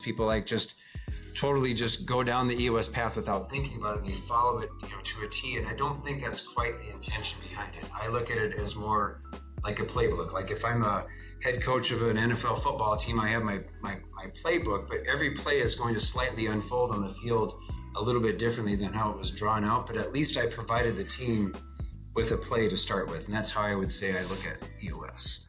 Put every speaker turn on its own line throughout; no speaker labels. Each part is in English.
People like just totally just go down the EOS path without thinking about it. They follow it, to a T. And I don't think that's quite the intention behind it. I look at it as more like a playbook. Like if I'm a head coach of an NFL football team, I have my playbook, but every play is going to slightly unfold on the field a little bit differently than how it was drawn out. But at least I provided the team with a play to start with. And that's how I would say I look at EOS.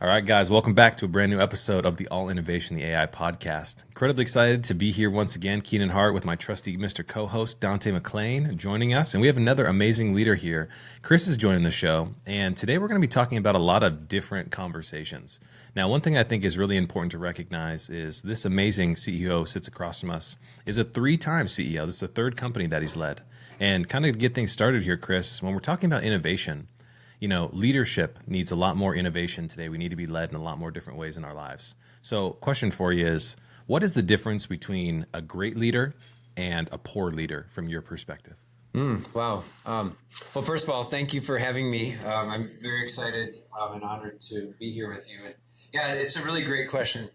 All right, guys, welcome back to a brand new episode of the All Innovation, the AI podcast. Incredibly excited to be here once again, Keenan Hart, with my trusty Mr. co-host, Dante McLean, joining us. And we have another amazing leader here. Chris is joining the show. And today we're going to be talking about a lot of different conversations. Now, one thing I think is really important to recognize is this amazing CEO sits across from us is a 3-time CEO. This is the third company that he's led. And kind of to get things started here, Chris, when we're talking about innovation, leadership needs a lot more innovation today. We need to be led in a lot more different ways in our lives. So question for you is, what is the difference between a great leader and a poor leader from your perspective?
Wow. Well, first of all, thank you for having me. I'm very excited and honored to be here with you. And yeah, it's a really great question.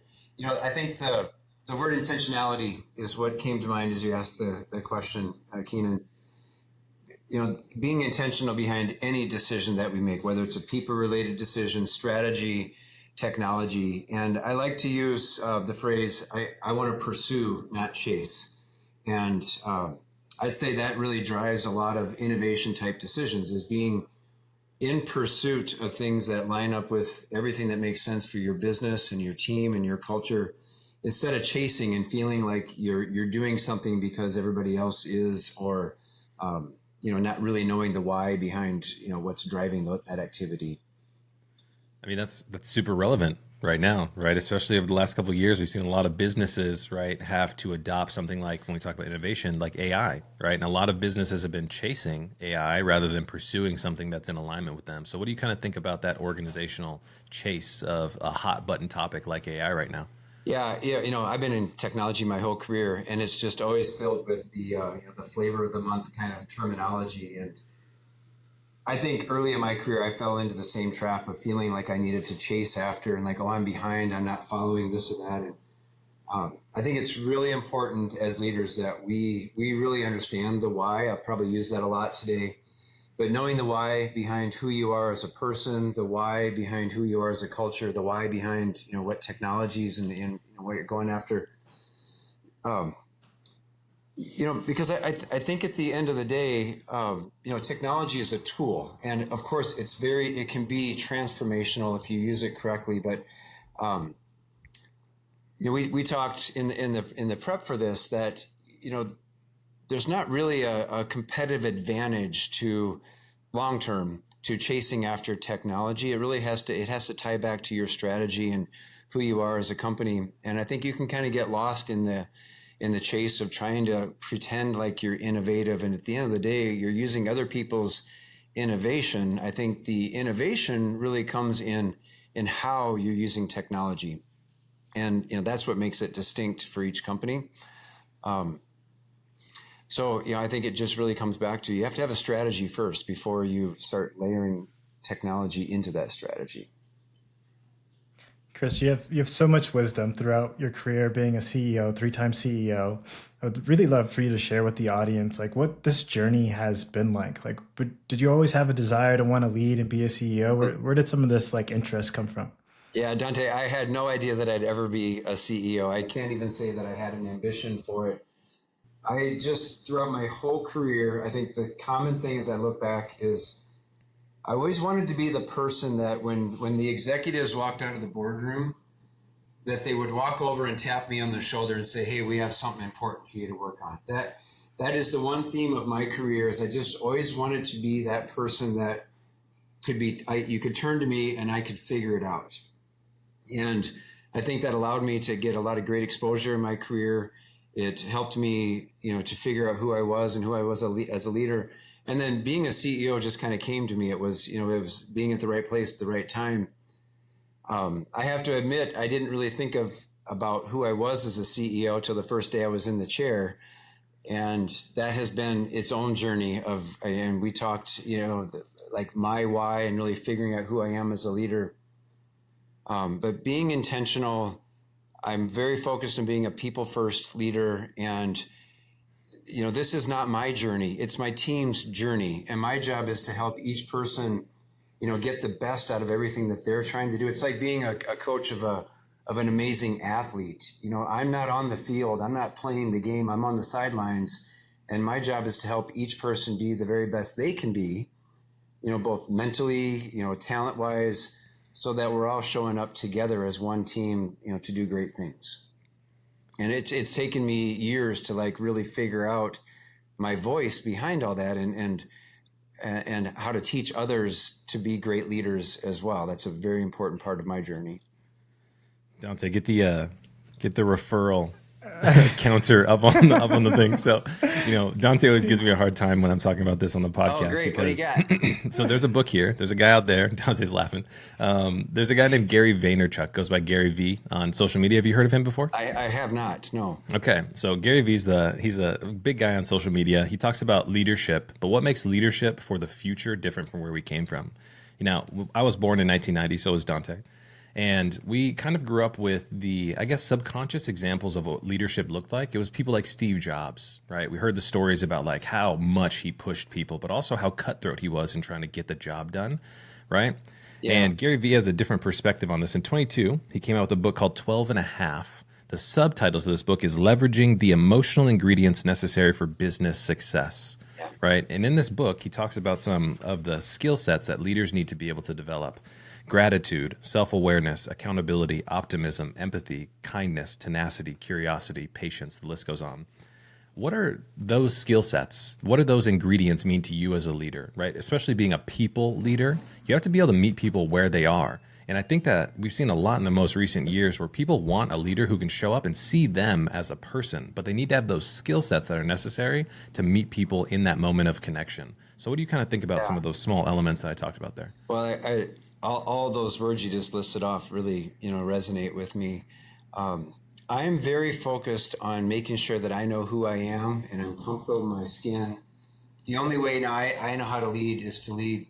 I think the word intentionality is what came to mind as you asked the question, Keenan. Being intentional behind any decision that we make, whether it's a people-related decision, strategy, technology. And I like to use the phrase, I want to pursue, not chase. And I'd say that really drives a lot of innovation type decisions, is being in pursuit of things that line up with everything that makes sense for your business and your team and your culture, instead of chasing and feeling like you're doing something because everybody else is, or not really knowing the why behind, what's driving that activity.
I mean, that's super relevant right now, right? Especially over the last couple of years, we've seen a lot of businesses, right, have to adopt something like, when we talk about innovation, like AI, right? And a lot of businesses have been chasing AI rather than pursuing something that's in alignment with them. So what do you kind of think about that organizational chase of a hot button topic like AI right now?
Yeah, I've been in technology my whole career, and it's just always filled with the flavor of the month kind of terminology. And I think early in my career, I fell into the same trap of feeling like I needed to chase after and like, oh, I'm behind, I'm not following this and that. And I think it's really important as leaders that we really understand the why. I'll probably use that a lot today. But knowing the why behind who you are as a person, the why behind who you are as a culture, the why behind what technologies and what you're going after, because I think at the end of the day, technology is a tool, and of course it can be transformational if you use it correctly. But we talked in the prep for this that there's not really a competitive advantage to long-term to chasing after technology. It really has to tie back to your strategy and who you are as a company. And I think you can kind of get lost in the chase of trying to pretend like you're innovative. And at the end of the day, you're using other people's innovation. I think the innovation really comes in how you're using technology. And that's what makes it distinct for each company. So, I think it just really comes back to, you have to have a strategy first before you start layering technology into that strategy.
Chris, you have so much wisdom throughout your career being a CEO, 3-time CEO. I would really love for you to share with the audience, like, what this journey has been like. Like, did you always have a desire to want to lead and be a CEO? Where did some of this interest come from?
Yeah, Dante, I had no idea that I'd ever be a CEO. I can't even say that I had an ambition for it. I just, throughout my whole career, I think the common thing as I look back is I always wanted to be the person that when the executives walked out of the boardroom, that they would walk over and tap me on the shoulder and say, hey, we have something important for you to work on. That is the one theme of my career, is I just always wanted to be that person that you could turn to me and I could figure it out. And I think that allowed me to get a lot of great exposure in my career. It helped me, to figure out who I was and who I was as a leader. And then being a CEO just kind of came to me. It was being at the right place at the right time. I have to admit, I didn't really think about who I was as a CEO till the first day I was in the chair. And that has been its own journey and we talked, like my why and really figuring out who I am as a leader. But being intentional, I'm very focused on being a people first leader. And, this is not my journey. It's my team's journey. And my job is to help each person, get the best out of everything that they're trying to do. It's like being a coach of an amazing athlete. I'm not on the field. I'm not playing the game. I'm on the sidelines. And my job is to help each person be the very best they can be, both mentally, talent wise, so that we're all showing up together as one team, to do great things. And it's taken me years to really figure out my voice behind all that and how to teach others to be great leaders as well. That's a very important part of my journey.
Dante, get the referral counter up on the thing. So, Dante always gives me a hard time when I'm talking about this on the podcast.
Oh, great.
Because,
what do you got?
So there's a book here. There's a guy out there. Dante's laughing. There's a guy named Gary Vaynerchuk, goes by Gary V on social media. Have you heard of him before?
I have not, no.
Okay. So Gary V's he's a big guy on social media. He talks about leadership, but what makes leadership for the future different from where we came from? I was born in 1990, so was Dante. And we kind of grew up with the, I guess, subconscious examples of what leadership looked like. It was people like Steve Jobs, right? We heard the stories about how much he pushed people, but also how cutthroat he was in trying to get the job done, right? Yeah. And Gary Vee has a different perspective on this. In 22, he came out with a book called 12 and a Half. The subtitles of this book is Leveraging the Emotional Ingredients Necessary for Business Success, right? And in this book, he talks about some of the skill sets that leaders need to be able to develop. Gratitude, self-awareness, accountability, optimism, empathy, kindness, tenacity, curiosity, patience, the list goes on. What are those skill sets? What do those ingredients mean to you as a leader, right? Especially being a people leader, you have to be able to meet people where they are. And I think that we've seen a lot in the most recent years where people want a leader who can show up and see them as a person, but they need to have those skill sets that are necessary to meet people in that moment of connection. So what do you kind of think about some of those small elements that I talked about there?
Well, all those words you just listed off really, resonate with me. I'm very focused on making sure that I know who I am and I'm comfortable in my skin. The only way I know how to lead is to lead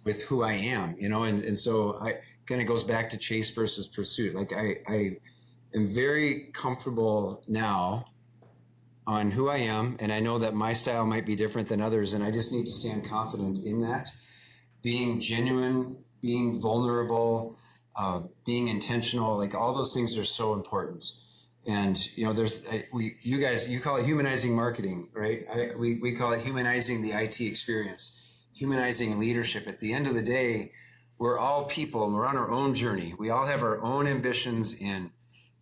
with who I am, and so I kind of goes back to chase versus pursuit. I am very comfortable now on who I am, and I know that my style might be different than others, and I just need to stand confident in that. Being genuine, being vulnerable, being intentional, all those things are so important. And, you call it humanizing marketing, right? We call it humanizing the IT experience, humanizing leadership. At the end of the day, we're all people and we're on our own journey. We all have our own ambitions in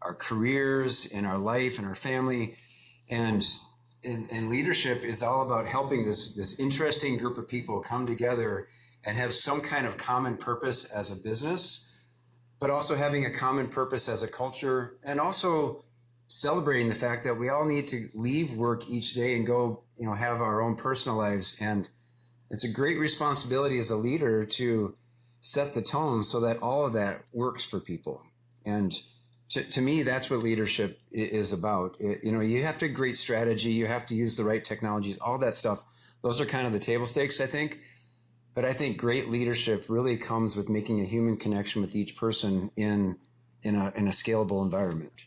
our careers, in our life, in our family. And leadership is all about helping this interesting group of people come together and have some kind of common purpose as a business, but also having a common purpose as a culture, and also celebrating the fact that we all need to leave work each day and go, have our own personal lives. And it's a great responsibility as a leader to set the tone so that all of that works for people. And to me, that's what leadership is about. You have to have great strategy, you have to use the right technologies, all that stuff. Those are kind of the table stakes, I think. But I think great leadership really comes with making a human connection with each person in a scalable environment.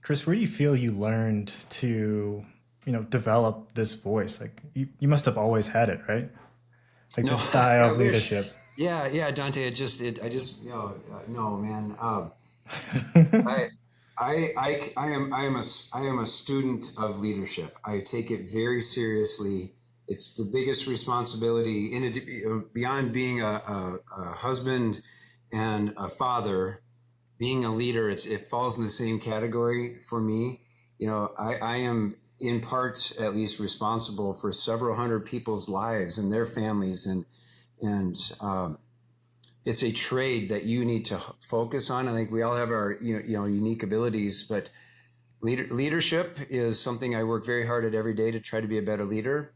Chris, where do you feel you learned to, develop this voice? You must have always had it, right? The style of leadership.
Yeah, Dante. No, man. I am a student of leadership. I take it very seriously. It's the biggest responsibility beyond being a husband and a father. Being a leader, it falls in the same category for me. I am in part at least responsible for several hundred people's lives and their families, and it's a trade that you need to focus on. I think we all have our unique abilities, but leadership is something I work very hard at every day to try to be a better leader.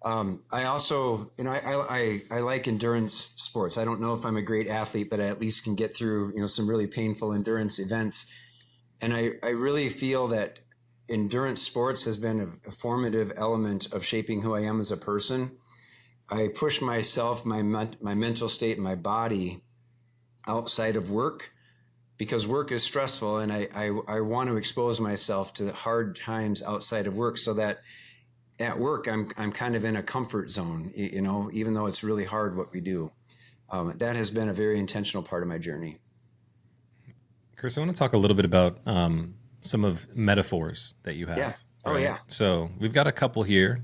I also, I like endurance sports. I don't know if I'm a great athlete, but I at least can get through, some really painful endurance events. And I really feel that endurance sports has been a formative element of shaping who I am as a person. I push myself, my mental state, and my body outside of work because work is stressful, and I want to expose myself to hard times outside of work, so that at work I'm kind of in a comfort zone, even though it's really hard what we do. That has been a very intentional part of my journey.
Chris, I want to talk a little bit about some of metaphors that you have.
Yeah. Oh,
right?
yeah.
So we've got a couple here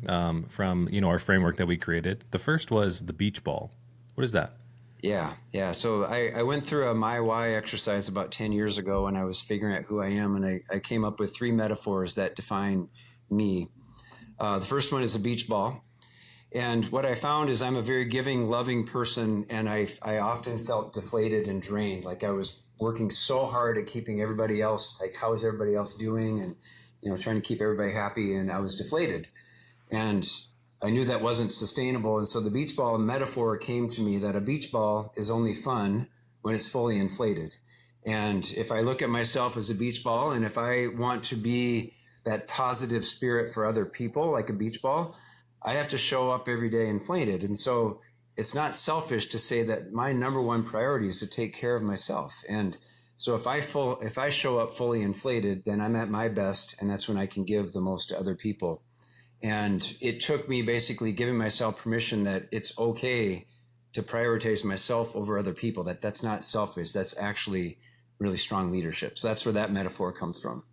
from our framework that we created. The first was the beach ball. What is that?
Yeah. So I went through a My Why exercise about 10 years ago when I was figuring out who I am, and I came up with 3 metaphors that define me. The first one is a beach ball. And what I found is I'm a very giving, loving person, and I often felt deflated and drained. Like I was working so hard at keeping everybody else, like how is everybody else doing, and trying to keep everybody happy, and I was deflated. And I knew that wasn't sustainable. And so the beach ball metaphor came to me, that a beach ball is only fun when it's fully inflated. And if I look at myself as a beach ball, and if I want to be that positive spirit for other people, like a beach ball, I have to show up every day inflated. And so it's not selfish to say that my number one priority is to take care of myself. And so if I show up fully inflated, then I'm at my best, and that's when I can give the most to other people. And it took me basically giving myself permission that it's okay to prioritize myself over other people, that's not selfish. That's actually really strong leadership. So that's where that metaphor comes from.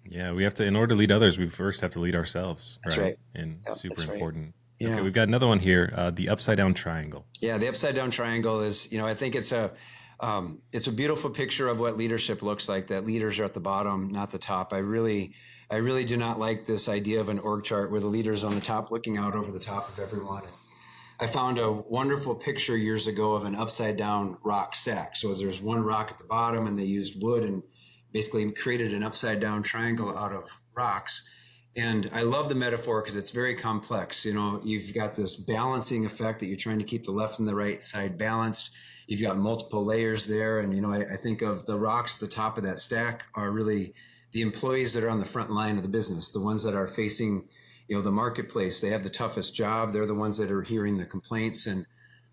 Yeah, we have to, in order to lead others, we first have to lead ourselves.
That's right.
And super important.
Right. Yeah.
Okay, we've got another one here, the upside down triangle.
Yeah, the upside down triangle is, I think it's a beautiful picture of what leadership looks like, that leaders are at the bottom, not the top. I really do not like this idea of an org chart where the leader's on the top looking out over the top of everyone. I found a wonderful picture years ago of an upside down rock stack. So there's one rock at the bottom, and they used wood and basically created an upside down triangle out of rocks. And I love the metaphor because it's very complex. You've got this balancing effect that you're trying to keep the left and the right side balanced. You've got multiple layers there. And, I think of the rocks at the top of that stack are really the employees that are on the front line of the business, the ones that are facing, the marketplace. They have the toughest job. They're the ones that are hearing the complaints. And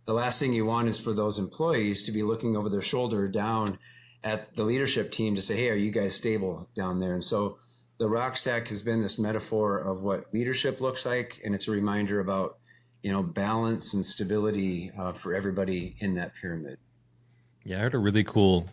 the last thing you want is for those employees to be looking over their shoulder down at the leadership team to say, hey, are you guys stable down there? And so the rock stack has been this metaphor of what leadership looks like. And it's a reminder about, balance and stability for everybody in that pyramid.
Yeah, I heard a really cool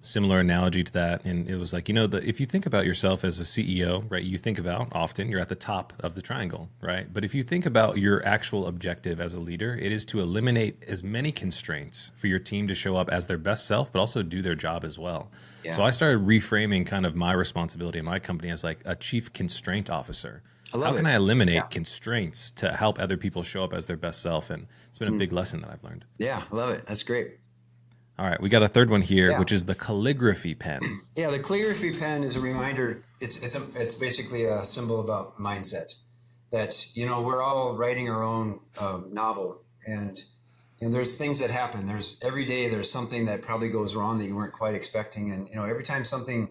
similar analogy to that. And it was like, if you think about yourself as a CEO, right, you think about often you're at the top of the triangle, right? But if you think about your actual objective as a leader, it is to eliminate as many constraints for your team to show up as their best self, but also do their job as well. Yeah. So I started reframing kind of my responsibility in my company as like a chief constraint officer. How can I eliminate constraints to help other people show up as their best self? And it's been a big lesson that I've learned.
Yeah, I love it. That's great.
All right, we got a third one here, which is the calligraphy pen.
Yeah, the calligraphy pen is a reminder. It's basically a symbol about mindset. That we're all writing our own novel, and there's things that happen. Every day there's something that probably goes wrong that you weren't quite expecting, and every time something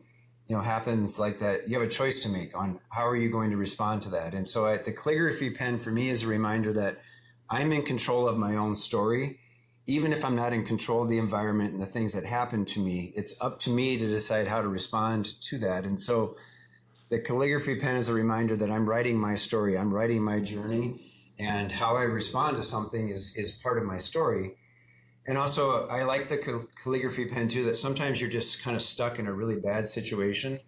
happens like that, you have a choice to make on how are you going to respond to that. And so the calligraphy pen for me is a reminder that I'm in control of my own story. Even if I'm not in control of the environment and the things that happen to me, it's up to me to decide how to respond to that. And so the calligraphy pen is a reminder that I'm writing my story, I'm writing my journey, and how I respond to something is part of my story. And also, I like the calligraphy pen too, that sometimes you're just kind of stuck in a really bad situation,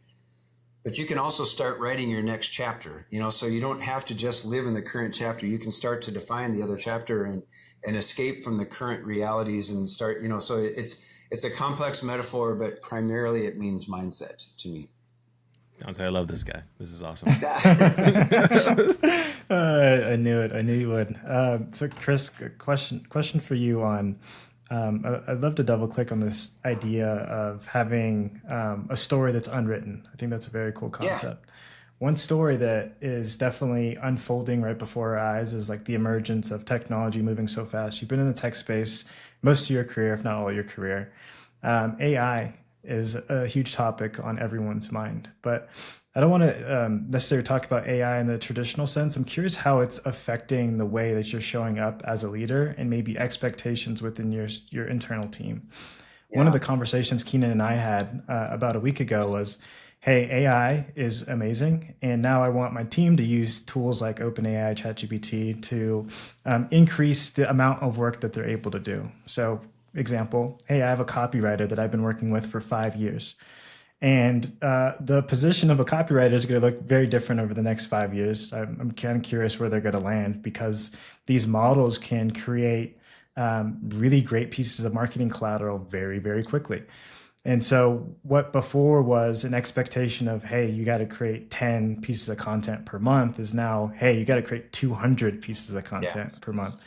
but you can also start writing your next chapter, so you don't have to just live in the current chapter. You can start to define the other chapter and escape from the current realities and start, so it's a complex metaphor, but primarily it means mindset to me.
I love this guy. This is awesome.
I knew it. I knew you would. So Chris, question for you on, I'd love to double click on this idea of having a story that's unwritten. I think that's a very cool concept. Yeah. One story that is definitely unfolding right before our eyes is like the emergence of technology moving so fast. You've been in the tech space most of your career, if not all your career. AI is a huge topic on everyone's mind, but I don't want to necessarily talk about AI in the traditional sense. I'm curious how it's affecting the way that you're showing up as a leader and maybe expectations within your internal team. one of
Yeah.
the conversations Keenan and I had about a week ago was, hey, AI is amazing. And now I want my team to use tools like OpenAI, ChatGPT to increase the amount of work that they're able to do. So, example, hey, I have a copywriter that I've been working with for 5 years. And the position of a copywriter is going to look very different over the next 5 years. I'm kind of curious where they're going to land, because these models can create really great pieces of marketing collateral very, very quickly. And so what before was an expectation of, hey, you got to create 10 pieces of content per month is now, hey, you got to create 200 pieces of
Yeah.
content per month.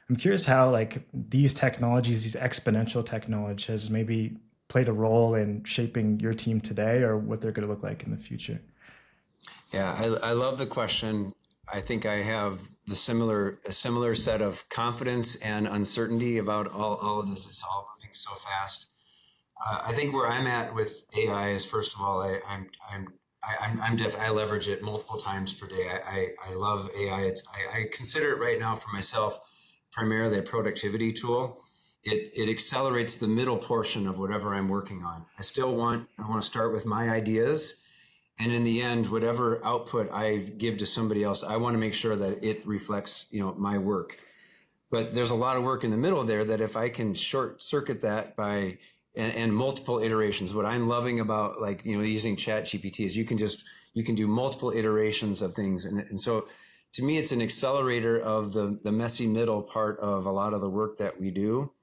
I'm curious how like these technologies, these exponential technology has maybe played a role in shaping your team today, or what they're going to look like in the future.
Yeah, I love the question. I think I have a similar set of confidence and uncertainty about all of this. It's all moving so fast. I think where I'm at with AI is, first of all, I leverage it multiple times per day. I love AI. I consider it right now for myself primarily a productivity tool. It accelerates the middle portion of whatever I'm working on. I want to start with my ideas, and in the end, whatever output I give to somebody else, I want to make sure that it reflects, my work. But there's a lot of work in the middle there that if I can short circuit that by and multiple iterations. What I'm loving about using Chat GPT is you can do multiple iterations of things, and so to me it's an accelerator of the messy middle part of a lot of the work that we do.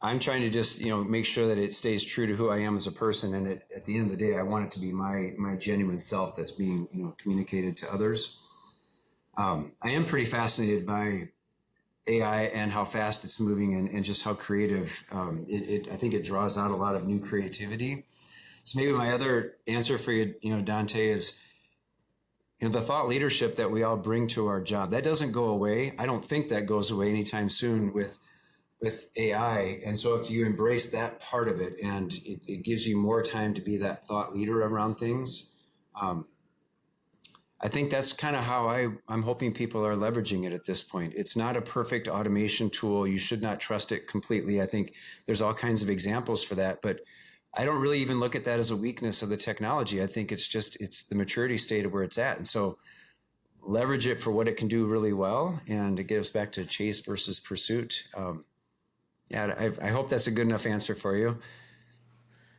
I'm trying to just make sure that it stays true to who I am as a person, and at the end of the day, I want it to be my genuine self that's being communicated to others. I am pretty fascinated by AI and how fast it's moving, and just how creative I think it draws out a lot of new creativity. So maybe my other answer for you, Dante, is the thought leadership that we all bring to our job, that doesn't go away. I don't think that goes away anytime soon with AI. And so if you embrace that part of it, and it gives you more time to be that thought leader around things, I think that's kind of how I'm hoping people are leveraging it at this point. It's not a perfect automation tool. You should not trust it completely. I think there's all kinds of examples for that, but I don't really even look at that as a weakness of the technology. I think it's the maturity state of where it's at. And so leverage it for what it can do really well. And it goes back to chase versus pursuit. I hope that's a good enough answer for you.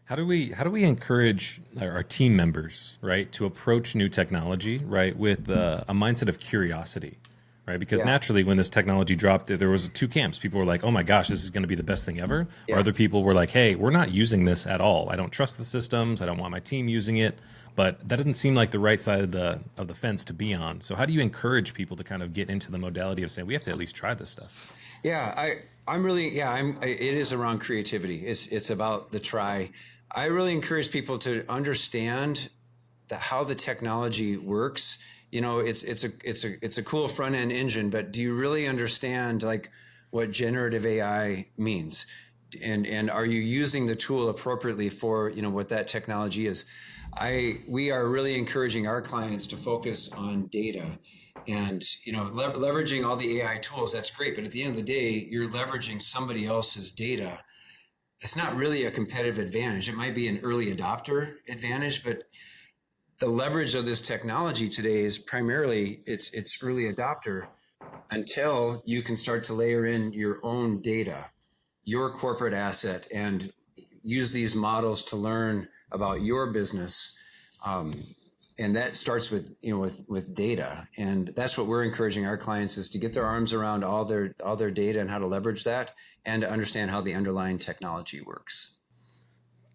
How do we encourage our team members, right, to approach new technology, right, with a mindset of curiosity, right? Because naturally, when this technology dropped, there was two camps. People were like, "Oh my gosh, this is going to be the best thing ever," or other people were like, "Hey, we're not using this at all. I don't trust the systems. I don't want my team using it." But that doesn't seem like the right side of the fence to be on. So how do you encourage people to kind of get into the modality of saying we have to at least try this stuff?
Yeah, it is around creativity. It's about the try. I really encourage people to understand how the technology works. It's a cool front end engine, but do you really understand what generative AI means? And are you using the tool appropriately for what that technology is? We are really encouraging our clients to focus on data. And leveraging all the AI tools, that's great, but at the end of the day, you're leveraging somebody else's data. It's not really a competitive advantage. It might be an early adopter advantage, but the leverage of this technology today is primarily it's early adopter until you can start to layer in your own data, your corporate asset, and use these models to learn about your business. And that starts with with data, and that's what we're encouraging our clients is to get their arms around all their data and how to leverage that, and to understand how the underlying technology works.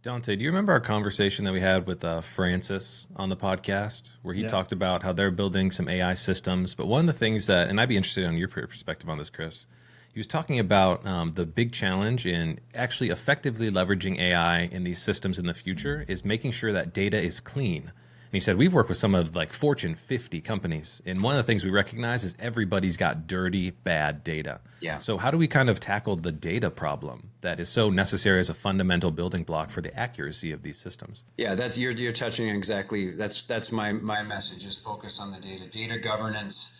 Dante, do you remember our conversation that we had with Francis on the podcast, where he talked about how they're building some AI systems? But one of the things that, and I'd be interested in your perspective on this, Chris, he was talking about the big challenge in actually effectively leveraging AI in these systems in the future is making sure that data is clean. And he said, we've worked with some of Fortune 50 companies. And one of the things we recognize is everybody's got dirty, bad data.
Yeah.
So how do we kind of tackle the data problem that is so necessary as a fundamental building block for the accuracy of these systems?
Yeah, you're touching on exactly. That's my message is focus on the data governance.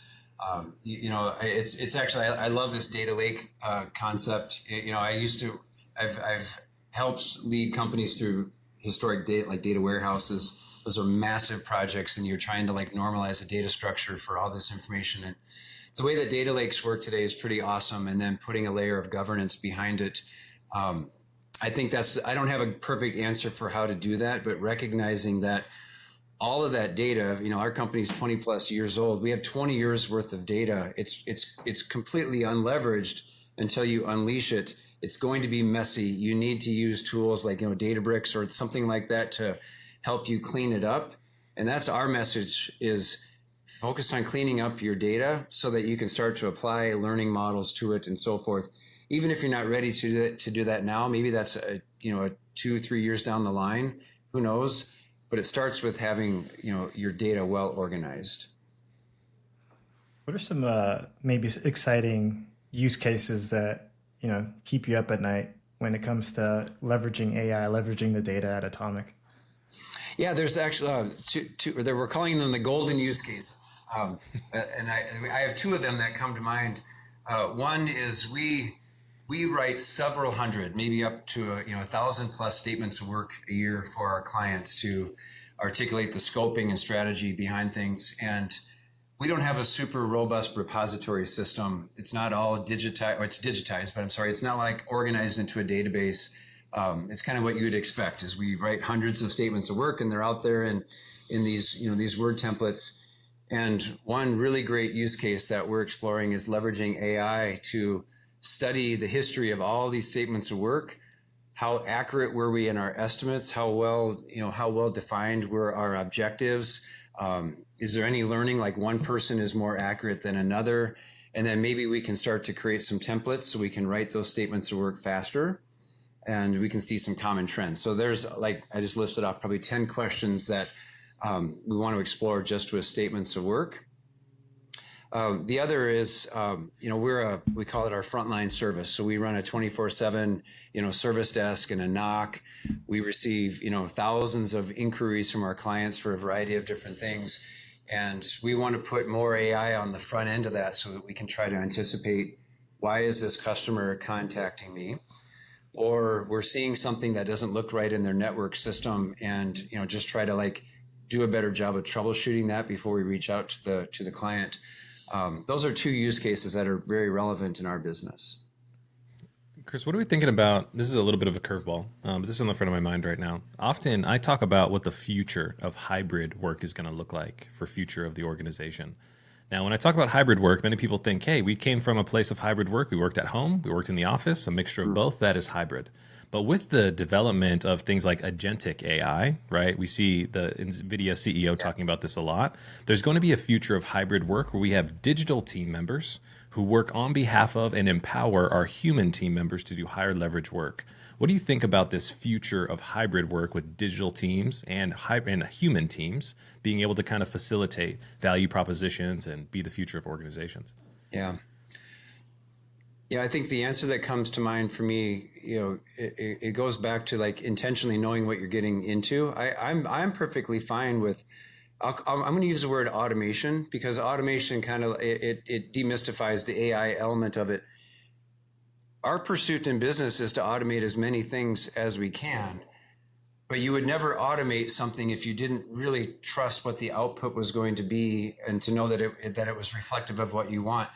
It's actually, I love this data lake concept. I've helps lead companies through historic data, like data warehouses. Those are massive projects, and you're trying to like normalize a data structure for all this information. And the way that data lakes work today is pretty awesome. And then putting a layer of governance behind it. I think I don't have a perfect answer for how to do that, but recognizing that all of that data, our company's 20 plus years old. We have 20 years worth of data. It's completely unleveraged until you unleash it. It's going to be messy. You need to use tools like, Databricks or something like that to help you clean it up. And that's our message, is focus on cleaning up your data so that you can start to apply learning models to it and so forth. Even if you're not ready to do that now, maybe that's a 2-3 years down the line, who knows? But it starts with having, your data well organized.
What are some maybe exciting use cases that, keep you up at night when it comes to leveraging AI, leveraging the data at Atomic?
Yeah, there's actually two. We're calling them the golden use cases, and I have two of them that come to mind. One is we write several hundred, maybe up to 1,000 plus statements of work a year for our clients to articulate the scoping and strategy behind things. And we don't have a super robust repository system. It's not all digitized, or it's digitized, but I'm sorry, it's not like organized into a database. It's kind of what you would expect, is we write hundreds of statements of work, and they're out there in these Word templates. And one really great use case that we're exploring is leveraging AI to study the history of all these statements of work. How accurate were we in our estimates? How well defined were our objectives? Is there any learning, like one person is more accurate than another? And then maybe we can start to create some templates so we can write those statements of work faster, and we can see some common trends. So there's, like, I just listed off probably 10 questions that we want to explore just with statements of work. The other is, we call it our frontline service. So we run a 24/7, service desk and a knock. We receive, thousands of inquiries from our clients for a variety of different things. And we want to put more AI on the front end of that so that we can try to anticipate, why is this customer contacting me? Or we're seeing something that doesn't look right in their network system, and, just try to do a better job of troubleshooting that before we reach out to the client. Those are two use cases that are very relevant in our business.
Chris, what are we thinking about? This is a little bit of a curveball, but this is on the front of my mind right now. Often I talk about what the future of hybrid work is going to look like for future of the organization. Now, when I talk about hybrid work, many people think, hey, we came from a place of hybrid work. We worked at home, we worked in the office, a mixture of both. That is hybrid. But with the development of things like agentic AI, right? We see the NVIDIA CEO talking about this a lot. There's going to be a future of hybrid work where we have digital team members who work on behalf of and empower our human team members to do higher leverage work. What do you think about this future of hybrid work with digital teams and human teams being able to kind of facilitate value propositions and be the future of organizations?
Yeah. Yeah, I think the answer that comes to mind for me, it goes back to intentionally knowing what you're getting into. I'm perfectly fine with. I'm going to use the word automation, because automation kind of it demystifies the AI element of it. Our pursuit in business is to automate as many things as we can, but you would never automate something if you didn't really trust what the output was going to be, and to know that it was reflective of what you want.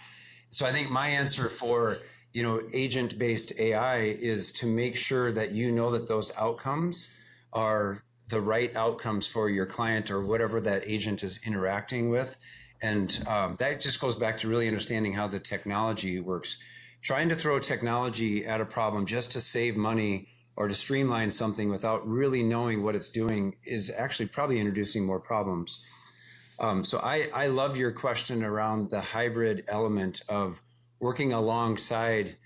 So I think my answer for, agent-based AI is to make sure that that those outcomes are the right outcomes for your client or whatever that agent is interacting with. And that just goes back to really understanding how the technology works. Trying to throw technology at a problem just to save money or to streamline something without really knowing what it's doing is actually probably introducing more problems. So I love your question around the hybrid element of working alongside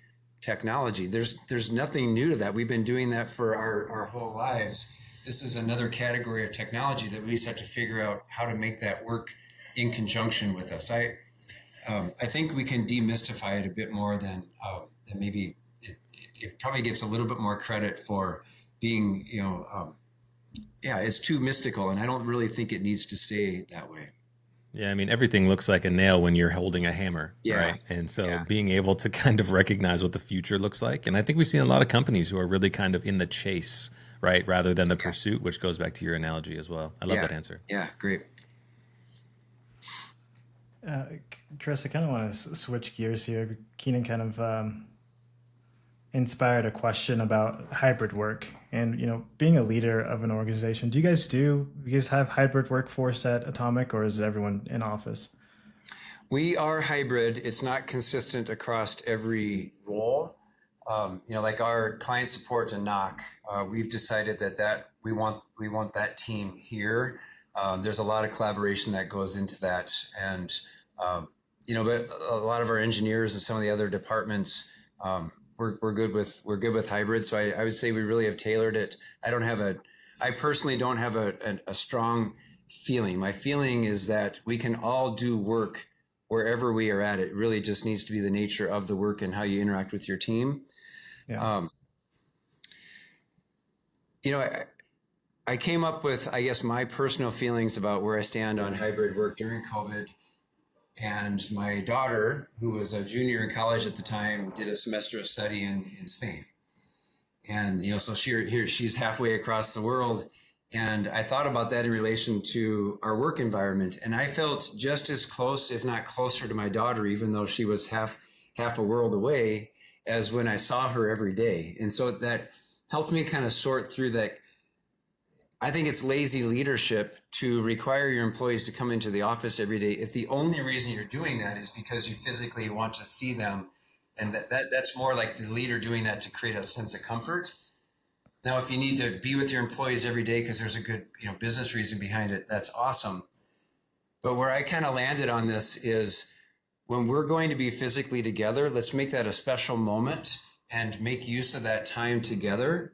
technology. There's nothing new to that. We've been doing that for our whole lives. This is another category of technology that we just have to figure out how to make that work in conjunction with us. I think we can demystify it a bit more than maybe it probably gets a little bit more credit for being, it's too mystical, and I don't really think it needs to stay that way.
Yeah, I mean, everything looks like a nail when you're holding a hammer,
Yeah.
right? And so
Yeah.
being able to kind of recognize what the future looks like. And I think we see a lot of companies who are really kind of in the chase, right? Rather than the
Yeah.
pursuit, which goes back to your analogy as well. I love
Yeah.
that answer.
Yeah. Great.
Uh, Chris, I kind of want to switch gears here. Keenan kind of inspired a question about hybrid work and being a leader of an organization. Do you guys have hybrid workforce at Atomic, or is everyone in office?
We are hybrid. It's not consistent across every role. Like our client support and knock, we've decided that we want that team here. There's a lot of collaboration that goes into that, and but a lot of our engineers and some of the other departments, we're good with hybrid. So I would say we really have tailored it. I personally don't have a strong feeling. My feeling is that we can all do work wherever we are at. It really just needs to be the nature of the work and how you interact with your team.
Yeah.
I came up with, I guess, my personal feelings about where I stand on hybrid work during COVID. And my daughter, who was a junior in college at the time, did a semester of study in Spain. And, so she's halfway across the world. And I thought about that in relation to our work environment. And I felt just as close, if not closer to my daughter, even though she was half a world away, as when I saw her every day. And so that helped me kind of sort through that. I think it's lazy leadership to require your employees to come into the office every day if the only reason you're doing that is because you physically want to see them. And that's more like the leader doing that to create a sense of comfort. Now, if you need to be with your employees every day because there's a good business reason behind it, that's awesome. But where I kind of landed on this is when we're going to be physically together, let's make that a special moment and make use of that time together,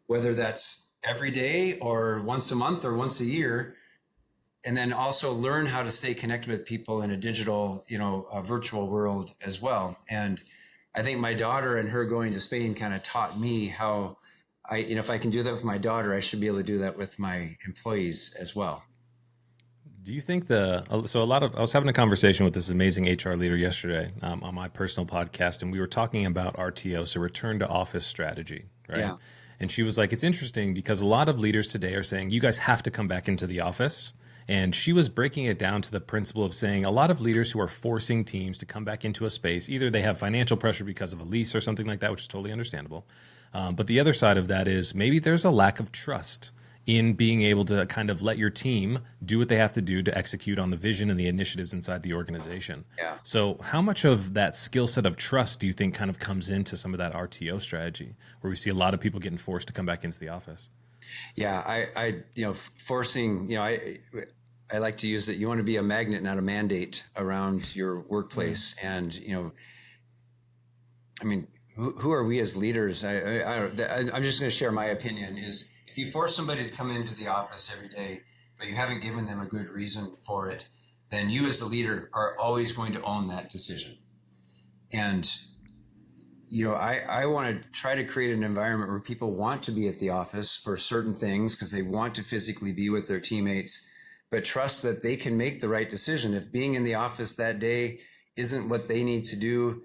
whether that's every day or once a month or once a year. And then also learn how to stay connected with people in a digital, a virtual world as well. And I think my daughter and her going to Spain kind of taught me how if I can do that with my daughter, I should be able to do that with my employees as well.
Do you think I was having a conversation with this amazing HR leader yesterday on my personal podcast, and we were talking about RTO, so return to office strategy, right?
Yeah.
And she was like, it's interesting because a lot of leaders today are saying, you guys have to come back into the office. And she was breaking it down to the principle of saying a lot of leaders who are forcing teams to come back into a space, either they have financial pressure because of a lease or something like that, which is totally understandable. But the other side of that is maybe there's a lack of trust in being able to kind of let your team do what they have to do to execute on the vision and the initiatives inside the organization.
Yeah.
So how much of that skill set of trust do you think kind of comes into some of that RTO strategy where we see a lot of people getting forced to come back into the office?
Yeah. Forcing, I like to use that you want to be a magnet, not a mandate around your workplace. And, who are we as leaders? I'm just going to share my opinion is if you force somebody to come into the office every day, but you haven't given them a good reason for it, then you as the leader are always going to own that decision. And, I want to try to create an environment where people want to be at the office for certain things because they want to physically be with their teammates, but trust that they can make the right decision. If being in the office that day isn't what they need to do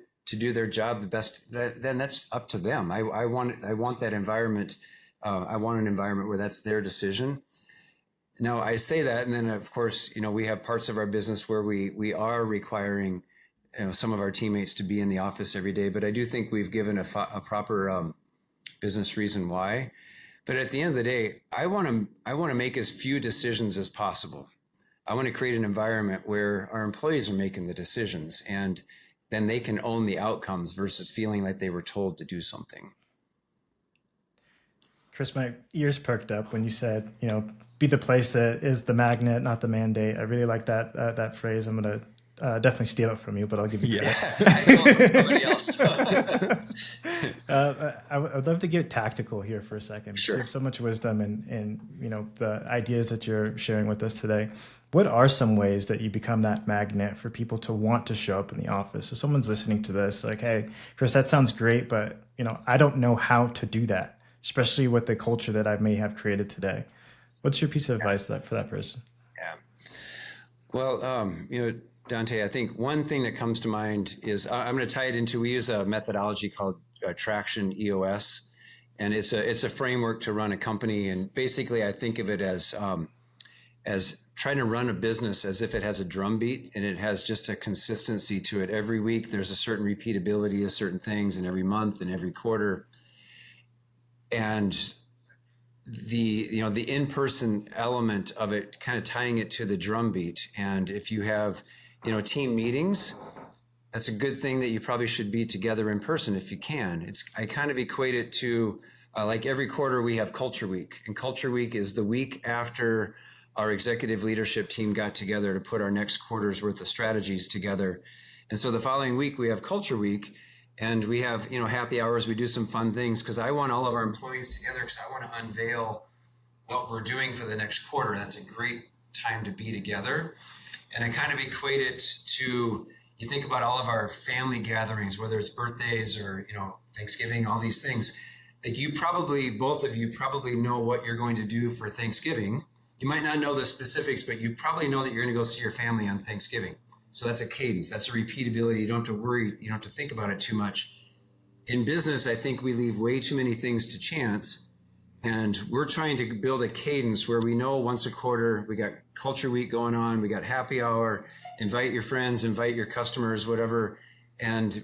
their job the best, then that's up to them. I want that environment. I want an environment where that's their decision. Now I say that, and then of course, we have parts of our business where we are requiring some of our teammates to be in the office every day. But I do think we've given a proper business reason why. But at the end of the day, I want to make as few decisions as possible. I want to create an environment where our employees are making the decisions, and then they can own the outcomes versus feeling like they were told to do something.
Chris, my ears perked up when you said, be the place that is the magnet, not the mandate. I really like that phrase. I'm going to definitely steal it from you, but I'll give you credit.
I stole it from somebody else.
I would love to get tactical here for a second.
Sure.
You have so much wisdom and the ideas that you're sharing with us today. What are some ways that you become that magnet for people to want to show up in the office? So someone's listening to this like, hey, Chris, that sounds great, but I don't know how to do that, especially with the culture that I may have created today. What's your piece of advice for that person?
Yeah. Well, Dante, I think one thing that comes to mind is I'm going to tie it into, we use a methodology called Traction EOS, and it's a framework to run a company. And basically, I think of it as trying to run a business as if it has a drum beat and it has just a consistency to it. Every week, there's a certain repeatability of certain things, and every month and every quarter. And the in-person element of it, kind of tying it to the drum beat. And if you have, team meetings, that's a good thing that you probably should be together in person if you can. I kind of equate it to like every quarter we have Culture Week, and Culture Week is the week after our executive leadership team got together to put our next quarter's worth of strategies together. And so the following week we have Culture Week, and we have, happy hours. We do some fun things because I want all of our employees together because I want to unveil what we're doing for the next quarter. That's a great time to be together. And I kind of equate it to, you think about all of our family gatherings, whether it's birthdays or, Thanksgiving, all these things. Like both of you probably know what you're going to do for Thanksgiving. You might not know the specifics, but you probably know that you're going to go see your family on Thanksgiving. So that's a cadence. That's a repeatability. You don't have to worry. You don't have to think about it too much. In business, I think we leave way too many things to chance. And we're trying to build a cadence where we know once a quarter, we got Culture Week going on, we got happy hour, invite your friends, invite your customers, whatever, and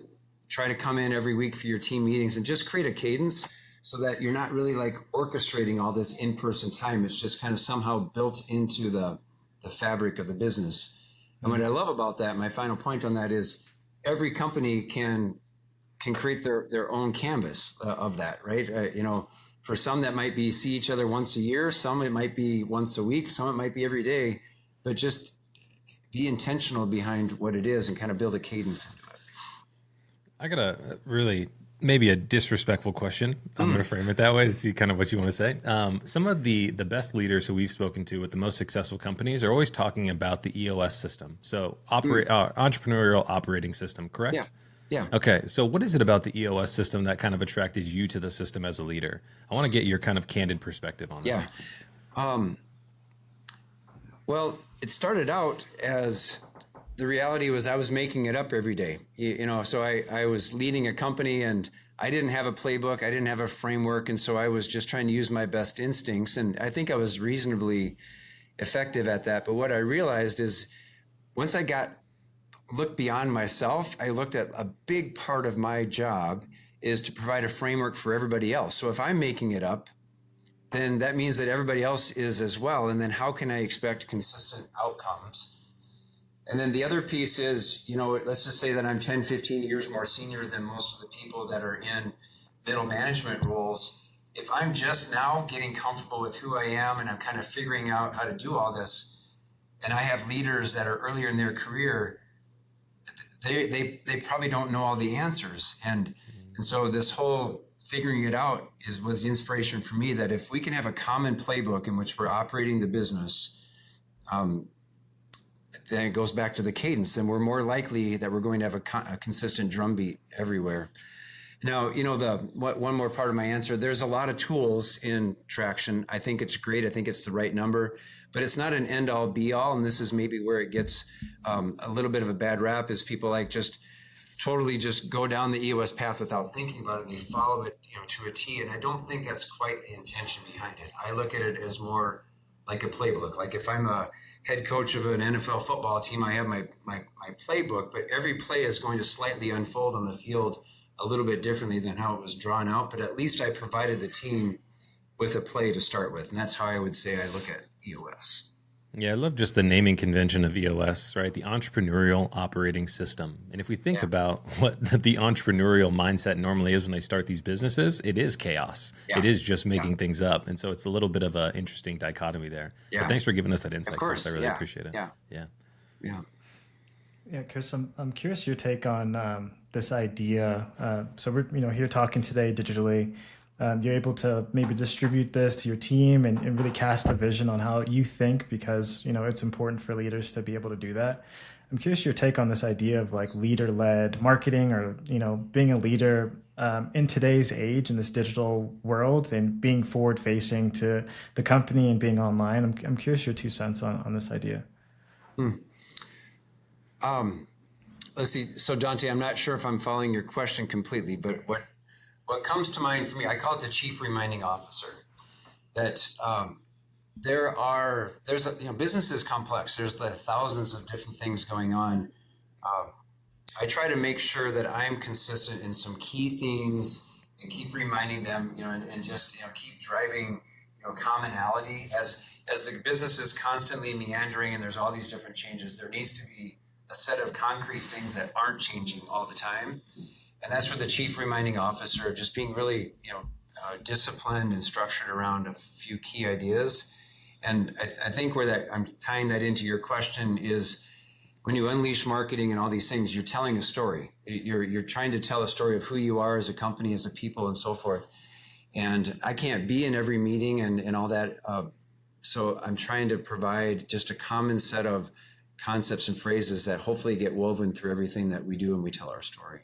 try to come in every week for your team meetings and just create a cadence so that you're not really like orchestrating all this in-person time. It's just kind of somehow built into the fabric of the business. And what I love about that, my final point on that is every company can create their own canvas of that, right? For some that might be see each other once a year, some it might be once a week, some it might be every day, but just be intentional behind what it is and kind of build a cadence into it.
I got a really maybe a disrespectful question. I'm going to frame it that way to see kind of what you want to say. Some of the best leaders who we've spoken to with the most successful companies are always talking about the EOS system. So entrepreneurial operating system, correct?
Yeah. Yeah.
Okay. So what is it about the EOS system that kind of attracted you to the system as a leader? I want to get your kind of candid perspective on this.
Yeah. Well, it started out as the reality was I was making it up every day. So I was leading a company and I didn't have a playbook. I didn't have a framework. And so I was just trying to use my best instincts. And I think I was reasonably effective at that. But what I realized is once I looked beyond myself, I looked at a big part of my job is to provide a framework for everybody else. So if I'm making it up, then that means that everybody else is as well. And then how can I expect consistent outcomes? And then the other piece is, let's just say that I'm 10, 15 years more senior than most of the people that are in middle management roles. If I'm just now getting comfortable with who I am and I'm kind of figuring out how to do all this, and I have leaders that are earlier in their career, they probably don't know all the answers. And so this whole figuring it out was the inspiration for me that if we can have a common playbook in which we're operating the business, then it goes back to the cadence, then we're more likely that we're going to have a consistent drumbeat everywhere. Now, one more part of my answer, there's a lot of tools in Traction. I think it's great. I think it's the right number, but it's not an end all be all. And this is maybe where it gets a little bit of a bad rap is people like just totally just go down the EOS path without thinking about it. They follow it, to a T. And I don't think that's quite the intention behind it. I look at it as more like a playbook. Like if I'm a head coach of an NFL football team, I have my playbook, but every play is going to slightly unfold on the field a little bit differently than how it was drawn out. But at least I provided the team with a play to start with. And that's how I would say I look at EOS.
Yeah, I love just the naming convention of EOS, right? The entrepreneurial operating system. And if we think about what the entrepreneurial mindset normally is when they start these businesses, it is chaos. Yeah. It is just making things up. And so it's a little bit of an interesting dichotomy there. Yeah. But thanks for giving us that insight.
Of course.
Chris. I really appreciate it.
Yeah, Chris, I'm curious your take on this idea. So we're here talking today digitally. You're able to maybe distribute this to your team and really cast a vision on how you think because it's important for leaders to be able to do that. I'm curious your take on this idea of like leader-led marketing or being a leader in today's age in this digital world and being forward-facing to the company and being online. I'm curious your 2 cents on this idea.
Let's see. So Dante, I'm not sure if I'm following your question completely, but what comes to mind for me, I call it the chief reminding officer. That business is complex. There's the thousands of different things going on. I try to make sure that I'm consistent in some key themes and keep reminding them, and just keep driving, commonality as the business is constantly meandering and there's all these different changes. There needs to be a set of concrete things that aren't changing all the time, and that's where the chief reminding officer just being really, disciplined and structured around a few key ideas. And I think where that I'm tying that into your question is when you unleash marketing and all these things, you're telling a story. You're trying to tell a story of who you are as a company, as a people, and so forth. And I can't be in every meeting and all that. So I'm trying to provide just a common set of concepts and phrases that hopefully get woven through everything that we do when we tell our story.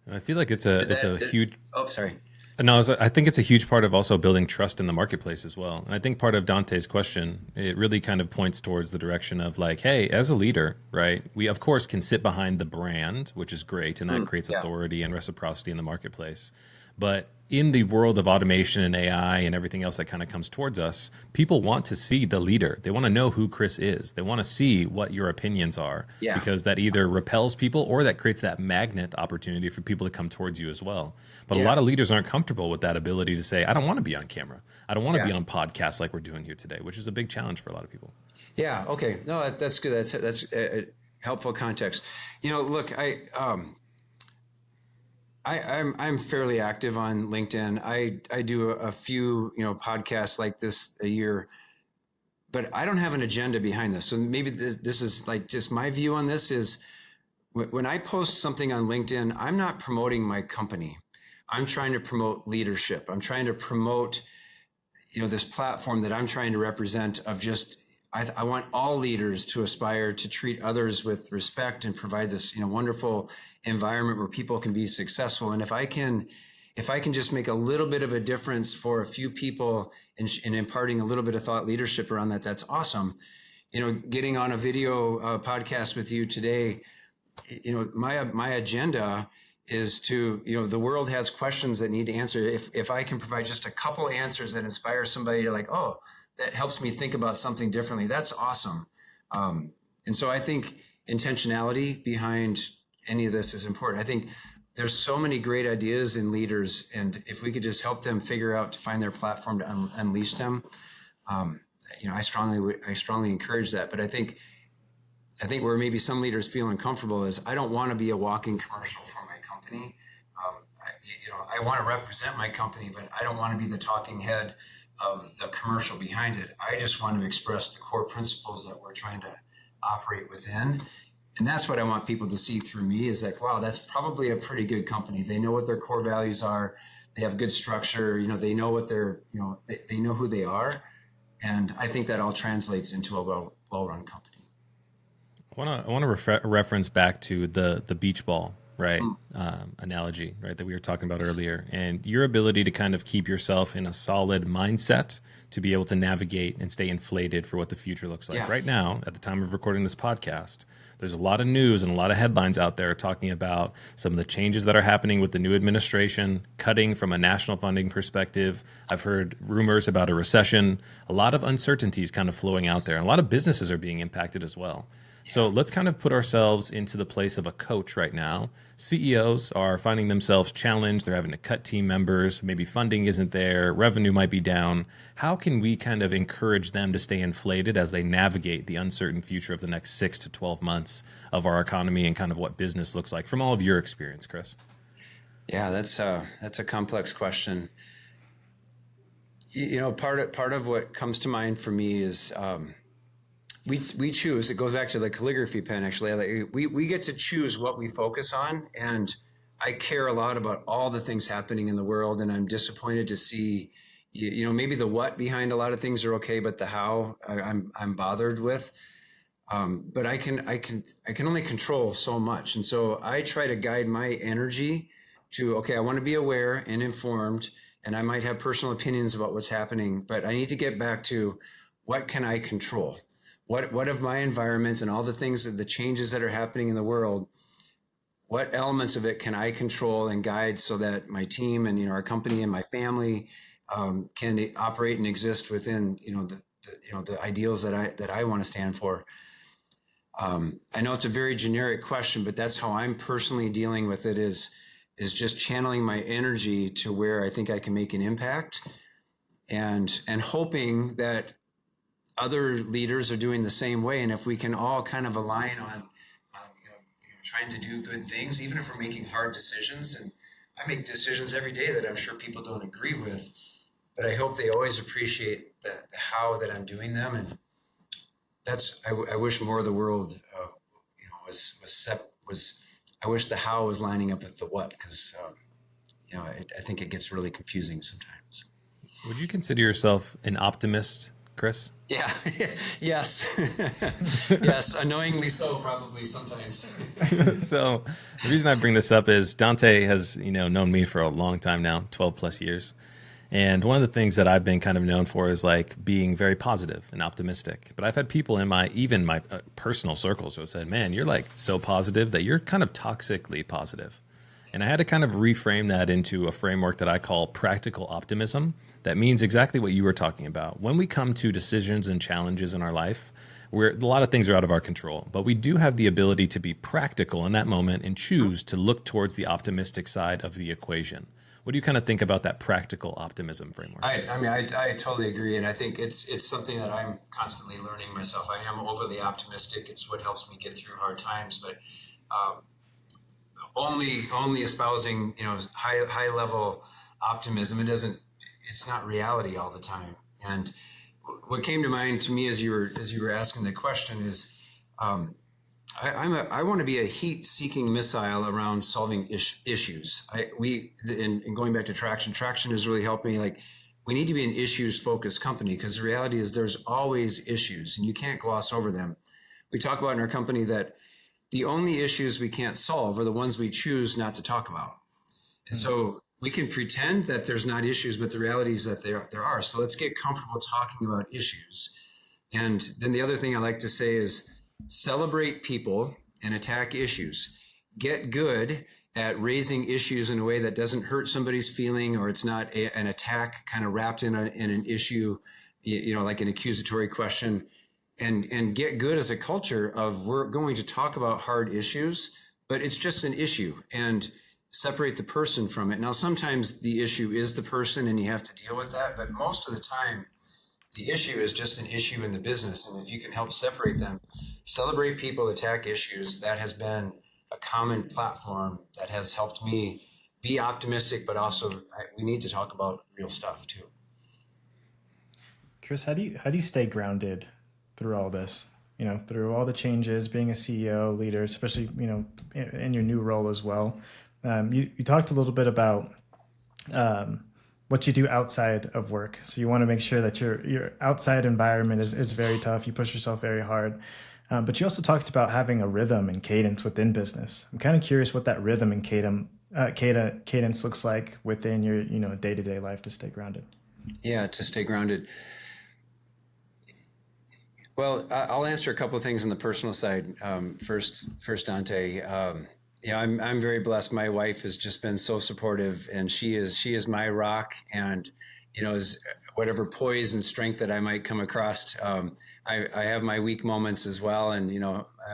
And I feel like it's a huge.
Oh, sorry.
No, I think it's a huge part of also building trust in the marketplace as well. And I think part of Dante's question, it really kind of points towards the direction of like, hey, as a leader, right, we of course can sit behind the brand, which is great, and that creates authority and reciprocity in the marketplace. But in the world of automation and AI and everything else that kind of comes towards us, people want to see the leader. They want to know who Chris is. They want to see what your opinions are, because that either repels people or that creates that magnet opportunity for people to come towards you as well. But a lot of leaders aren't comfortable with that ability to say, I don't want to be on camera. I don't want to be on podcasts like we're doing here today, which is a big challenge for a lot of people.
Yeah. Okay. No, that's good. That's helpful context. Look, I'm fairly active on LinkedIn. I do a few podcasts like this a year, but I don't have an agenda behind this. So maybe this is like just my view on this is when I post something on LinkedIn, I'm not promoting my company. I'm trying to promote leadership. I'm trying to promote this platform that I'm trying to represent of just I want all leaders to aspire to treat others with respect and provide this wonderful environment where people can be successful. And if I can just make a little bit of a difference for a few people in imparting a little bit of thought leadership around that, that's awesome. Getting on a video podcast with you today, my agenda is to, the world has questions that need to answer. If I can provide just a couple answers that inspire somebody to like, oh, that helps me think about something differently, that's awesome. And so I think intentionality behind any of this is important. I think there's so many great ideas in leaders, and if we could just help them figure out to find their platform to unleash them, I strongly encourage that. But I think where maybe some leaders feel uncomfortable is I don't want to be a walking commercial for my company. I want to represent my company, but I don't want to be the talking head of the commercial behind it. I just want to express the core principles that we're trying to operate within. And that's what I want people to see through me is like, wow, that's probably a pretty good company. They know what their core values are. They have good structure. They know what they know who they are. And I think that all translates into a well-run company.
I want to reference back to the beach ball, right? Analogy, right, that we were talking about earlier, and your ability to kind of keep yourself in a solid mindset to be able to navigate and stay inflated for what the future looks like. Right now, at the time of recording this podcast, there's a lot of news and a lot of headlines out there talking about some of the changes that are happening with the new administration, cutting from a national funding perspective. I've heard rumors about a recession, a lot of uncertainties kind of flowing out there, and a lot of businesses are being impacted as well. So let's kind of put ourselves into the place of a coach right now. CEOs are finding themselves challenged. They're having to cut team members. Maybe funding isn't there. Revenue might be down. How can we kind of encourage them to stay inflated as they navigate the uncertain future of the next 6 to 12 months of our economy and kind of what business looks like from all of your experience, Chris?
Yeah, that's a complex question. Part of what comes to mind for me is we choose. It goes back to the calligraphy pen. Actually, we get to choose what we focus on, and I care a lot about all the things happening in the world, and I'm disappointed to see, maybe the what behind a lot of things are okay, but the how I'm bothered with. But I can only control so much, and so I try to guide my energy to I want to be aware and informed, and I might have personal opinions about what's happening, but I need to get back to what can I control. what of my environments and all the things that the changes that are happening in the world, what elements of it can I control and guide so that my team and, our company and my family can operate and exist within, the ideals that I want to stand for. I know it's a very generic question, but that's how I'm personally dealing with it is just channeling my energy to where I think I can make an impact, and hoping that other leaders are doing the same way. And if we can all kind of align on trying to do good things, even if we're making hard decisions, and I make decisions every day that I'm sure people don't agree with, but I hope they always appreciate the how that I'm doing them. And that's, I wish more of the world, I wish the how was lining up with the what, because, I think it gets really confusing sometimes.
Would you consider yourself an optimist, Chris?
Yeah. Yes. Yes. Annoyingly so, probably sometimes.
So the reason I bring this up is Dante has, known me for a long time now, 12 plus years. And one of the things that I've been kind of known for is like being very positive and optimistic. But I've had people in my personal circles who have said, man, you're like so positive that you're kind of toxically positive. And I had to kind of reframe that into a framework that I call practical optimism. That means exactly what you were talking about. When we come to decisions and challenges in our life, where a lot of things are out of our control, but we do have the ability to be practical in that moment and choose to look towards the optimistic side of the equation. What do you kind of think about that practical optimism framework?
I totally agree. And I think it's something that I'm constantly learning myself. I am overly optimistic. It's what helps me get through hard times, but only espousing, high level optimism. It's not reality all the time. And what came to mind to me as you were asking the question is, I want to be a heat-seeking missile around solving issues. And going back to traction has really helped me. Like, we need to be an issues-focused company, because the reality is there's always issues, and you can't gloss over them. We talk about in our company that the only issues we can't solve are the ones we choose not to talk about. And so we can pretend that there's not issues, but the reality is that there are. So let's get comfortable talking about issues. And then the other thing I like to say is, celebrate people and attack issues. Get good at raising issues in a way that doesn't hurt somebody's feeling, or it's not an attack kind of wrapped in an issue, like an accusatory question. And get good as a culture of, we're going to talk about hard issues, but it's just an issue, and separate the person from it. Now, sometimes the issue is the person and you have to deal with that, but most of the time, the issue is just an issue in the business. And if you can help separate them, celebrate people, attack issues, that has been a common platform that has helped me be optimistic, but also we need to talk about real stuff too.
Chris, how do you stay grounded through all this? Through all the changes, being a CEO, leader, especially, in your new role as well. You talked a little bit about what you do outside of work. So you want to make sure that your outside environment is very tough. You push yourself very hard. But you also talked about having a rhythm and cadence within business. I'm kind of curious what that rhythm and cadence looks like within your day-to-day life to stay grounded.
Yeah, to stay grounded. Well, I'll answer a couple of things on the personal side. First, Dante. I'm very blessed. My wife has just been so supportive, and she is my rock. And is whatever poise and strength that I might come across. I have my weak moments as well, and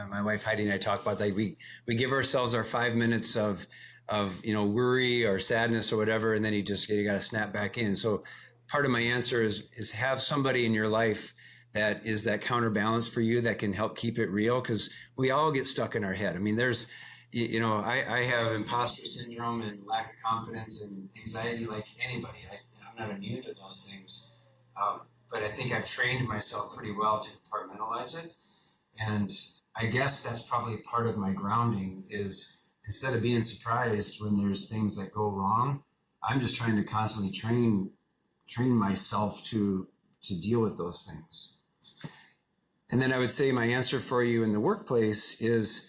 my wife Heidi and I talk about that. We give ourselves our 5 minutes of worry or sadness or whatever, and then you got to snap back in. So part of my answer is have somebody in your life that is that counterbalance for you, that can help keep it real, because we all get stuck in our head. I mean, there's I have imposter syndrome and lack of confidence and anxiety like anybody. I'm not immune to those things. But I think I've trained myself pretty well to compartmentalize it. And I guess that's probably part of my grounding is, instead of being surprised when there's things that go wrong, I'm just trying to constantly train myself to deal with those things. And then I would say my answer for you in the workplace is,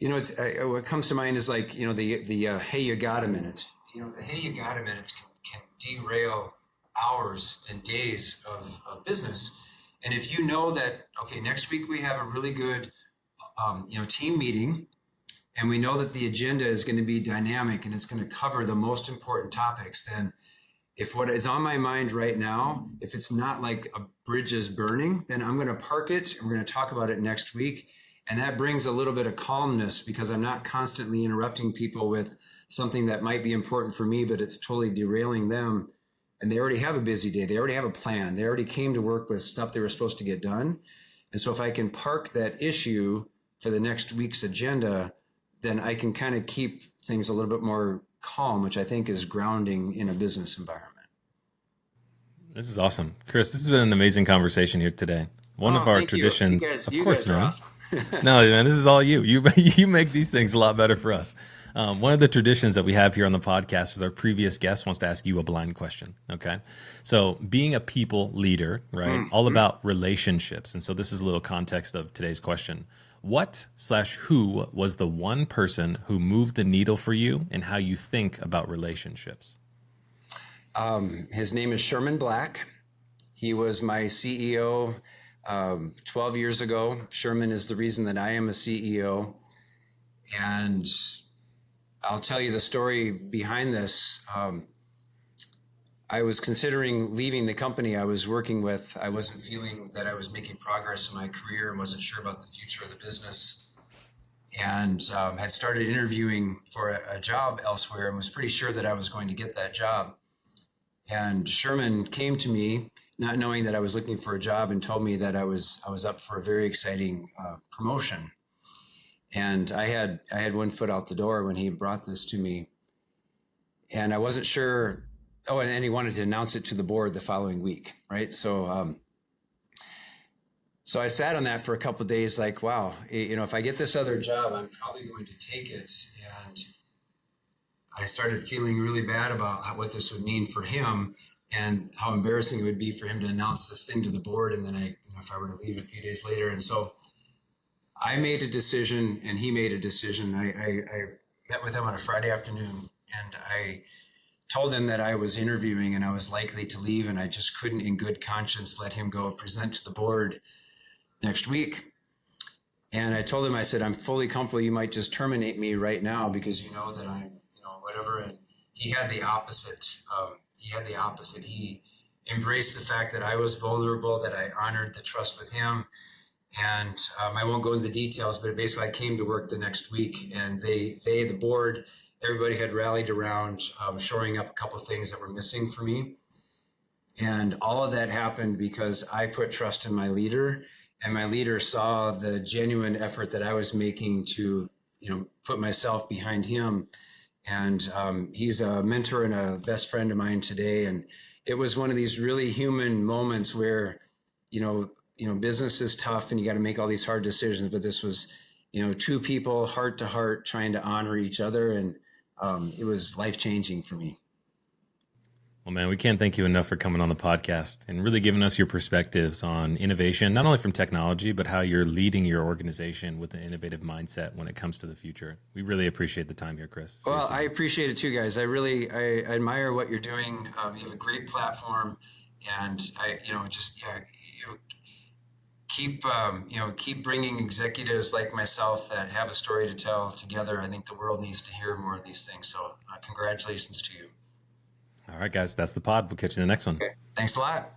it's what comes to mind is like, the hey, you got a minute. The hey, you got a minute can derail hours and days of business. And if you know that, okay, next week we have a really good, team meeting, and we know that the agenda is going to be dynamic and it's going to cover the most important topics, then if what is on my mind right now, if it's not like a bridge is burning, then I'm going to park it and we're going to talk about it next week. And that brings a little bit of calmness because I'm not constantly interrupting people with something that might be important for me, but it's totally derailing them. And they already have a busy day. They already have a plan. They already came to work with stuff they were supposed to get done. And so if I can park that issue for the next week's agenda, then I can kind of keep things a little bit more calm, which I think is grounding in a business environment.
This is awesome. Chris, this has been an amazing conversation here today. One of our traditions,
you guys are awesome.
No, man, this is all you. You make these things a lot better for us. One of the traditions that we have here on the podcast is our previous guest wants to ask you a blind question. Okay. So being a people leader, right? All about relationships. And so this is a little context of today's question. What/who was the one person who moved the needle for you and how you think about relationships?
His name is Sherman Black. He was my CEO 12 years ago. Sherman is the reason that I am a CEO. And I'll tell you the story behind this. I was considering leaving the company I was working with. I wasn't feeling that I was making progress in my career and wasn't sure about the future of the business. And had started interviewing for a job elsewhere and was pretty sure that I was going to get that job. And Sherman came to me, not knowing that I was looking for a job, and told me that I was up for a very exciting promotion. And I had one foot out the door when he brought this to me, and I wasn't sure. Oh, and he wanted to announce it to the board the following week, right? So, so I sat on that for a couple of days, like, wow, if I get this other job, I'm probably going to take it. And I started feeling really bad about what this would mean for him and how embarrassing it would be for him to announce this thing to the board. And then if I were to leave a few days later. And so I made a decision and he made a decision. I met with him on a Friday afternoon and I told him that I was interviewing and I was likely to leave, and I just couldn't in good conscience let him go present to the board next week. And I told him, I said, I'm fully comfortable. You might just terminate me right now because you know that I'm, whatever. And he had the opposite. He embraced the fact that I was vulnerable, that I honored the trust with him. And I won't go into the details, but basically I came to work the next week and the board, everybody had rallied around shoring up a couple of things that were missing for me. And all of that happened because I put trust in my leader, and my leader saw the genuine effort that I was making to, put myself behind him. And he's a mentor and a best friend of mine today. And it was one of these really human moments where, business is tough and you got to make all these hard decisions. But this was, two people heart to heart trying to honor each other. And it was life-changing for me.
Well, man, we can't thank you enough for coming on the podcast and really giving us your perspectives on innovation, not only from technology, but how you're leading your organization with an innovative mindset when it comes to the future. We really appreciate the time here, Chris. Seriously.
Well, I appreciate it too, guys. I admire what you're doing. You have a great platform, and keep bringing executives like myself that have a story to tell together. I think the world needs to hear more of these things. So congratulations to you.
All right, guys, that's the pod. We'll catch you in the next one.
Okay. Thanks a lot.